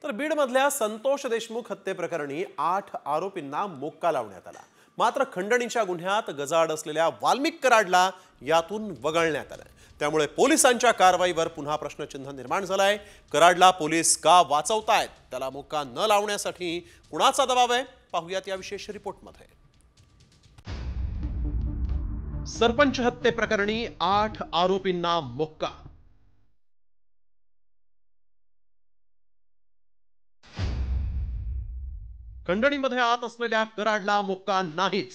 तर बीडमधल्या संतोष देशमुख हत्येप्रकरणी 8 आरोपींना मोक्का लावण्यात आला। मात्र खंडणीच्या गुन्ह्यात गजाआड असलेल्या वाल्मिक कराडला यातून वगळण्यात आलं। त्यामुळे पोलिसांच्या कारवाईवर पुन्हा प्रश्नचिन्ह निर्माण झालाय। कराडला पोलीस का वाचवतायत, त्याला मोक्का न लावण्यासाठी कुणाचा दबाव आहे, पाहूयात या विशेष रिपोर्टमध्ये। सरपंच हत्येप्रकरणी 8 आरोपींना मोक्का। खंडणीमध्ये आत असलेल्या कराडला मोक्का नाहीच।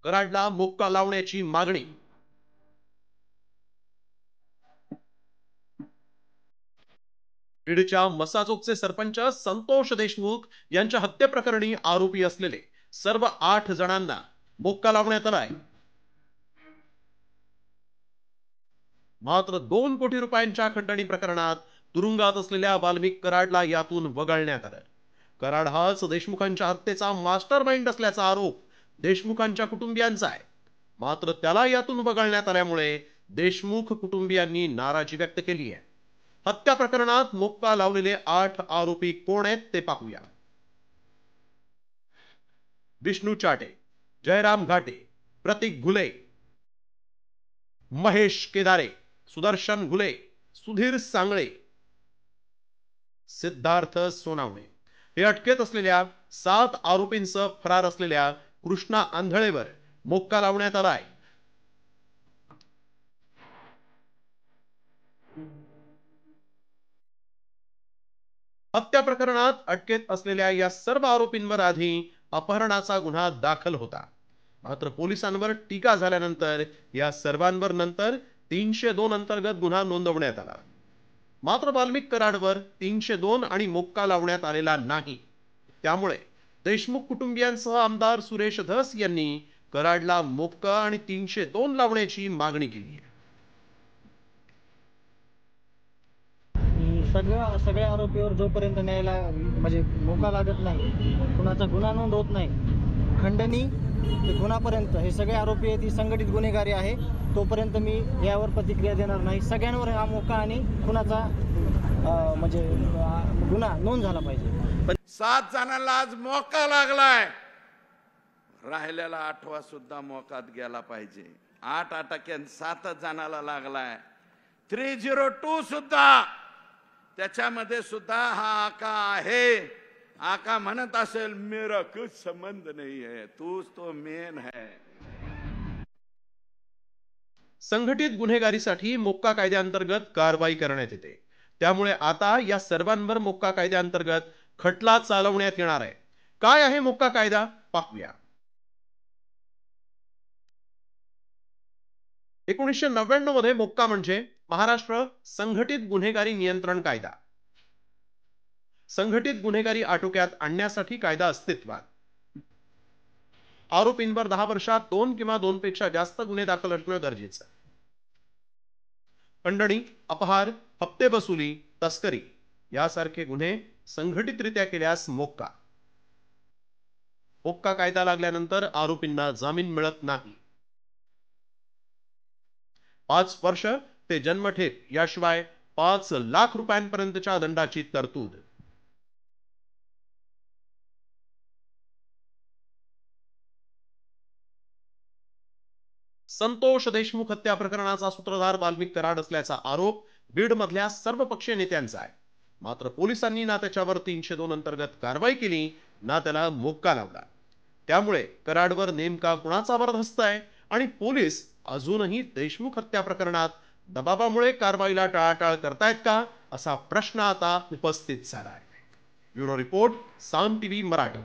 कराडला मोक्का लावण्याची मागणी। बीडच्या मसाजोगचे सरपंच संतोष देशमुख यांच्या हत्येप्रकरणी आरोपी असलेले सर्व 8 जणांना मोक्का लावण्यात आलाय। मात्र 2 कोटी रुपयांच्या खंडणी प्रकरणात तुरुंगात असलेल्या वाल्मिक कराडला यातून वगळण्यात आलं। कराड हाच देशमुखांच्या हत्येचा मास्टरमाइंड असल्याचा आरोप देशमुखांच्या कुटुंबियांचा आहे। मात्र त्याला यातून वगळण्यात आल्यामुळे देशमुख कुटुंबियांनी नाराजी व्यक्त केली आहे। हत्या प्रकरणात मोक्का लावलेले 8 आरोपी कोण आहेत ते पाहूया। विष्णू चाटे, जयराम घाटे, प्रतीक घुले, महेश केदारे, सुदर्शन घुले, सुधीर सांगळे, सिद्धार्थ सोनावणे हे अटकेत असलेल्या 7 आरोपींसह फरार असलेल्या कृष्णा आंधळेवर मोक्का लावण्यात आला आहे। हत्या प्रकरणात अटकेत असलेल्या या सर्व आरोपींवर आधी अपहरणाचा गुन्हा दाखल होता। मात्र पोलिसांवर टीका झाल्यानंतर या सर्वांवर नंतर 302 अंतर्गत गुन्हा नोंदवण्यात आला। मात्र वाल्मिक कराडवर 302 आणि मोक्का लावण्यात आलेला नाही। त्यामुळे देशमुख कुटुंबियांसह आमदार सुरेश धस यांनी कराडला मोक्का आणि 302 लावण्याची मागणी केली आहे। सगळ्या आरोपीवर जोपर्यंत न्यायला म्हणजे मोका लागत नाही, कुणाचा गुन्हा नोंद होत नाही, खंडणी ते गुन्हापर्यंत हे सगळे आरोपी आहेत, ही संघटित गुन्हेगारी आहे, तोपर्यंत मी यावर प्रतिक्रिया देणार नाही। सगळ्यांवर हा मोका आणि कुणाचा म्हणजे गुन्हा नोंद झाला पाहिजे। 7 जणांना आज मोका लागलाय, राहिलेला 8वा सुद्धा मोकात गेला पाहिजे। 8 अटकेन 7 जणांना लागलाय। 302 सुद्धा त्याच्यामध्ये सुद्धा हा आका आहे। आका म्हणत असेल मेरा कुछ संबंध नहीं है, तूच तो मेन है। संघटित गुन्हेगारीसाठी मोक्का कायद्याअंतर्गत कारवाई करण्यात येते। त्यामुळे आता या सर्वांवर मोक्का कायद्याअंतर्गत खटला चालवण्यात येणार आहे। काय आहे मोक्का कायदा, पाहूया। 1999 मध्ये मोक्का म्हणजे महाराष्ट्र संघटित गुन्हेगारी नियंत्रण कायदा। संघटित गुन्हेगारी आटोक्यात आणण्यासाठी कायदा अस्तित्वात। आरोपींवर 10 वर्षात 2 किंवा 2 पेक्षा जास्त गुन्हे दाखल असणे गरजेचे आहे। खंडणी, अपहार, हप्ते वसुली, तस्करी यासारखे गुन्हे संघटितरित्या केल्यास मोक्का। मोक्का कायदा लागल्यानंतर आरोपींना जामीन मिळत नाही। 5 वर्ष ते जन्मठेप याशिवाय 5 लाख रुपयांपर्यंतच्या दंडाची तरतूद। संतोष देशमुख हत्या प्रकरणाचा सूत्रधार वाल्मिक कराड असल्याचा आरोप बीडमधल्या सर्वपक्षीय नेत्यांचा आहे। मात्र पोलिसांनी ना त्याच्यावर 302 अंतर्गत कारवाई केली, ना त्याला मोक्का लावला। त्यामुळे कराडवर नेमका कुणाचा बरदस्त आहे आणि पोलीस अजूनही देशमुख हत्या प्रकरणात दबावामुळे कारवाईला टाळाटाळ करतायत का, असा प्रश्न आता उपस्थित झाला आहे। ब्युरो रिपोर्ट, साम टीव्ही मराठी।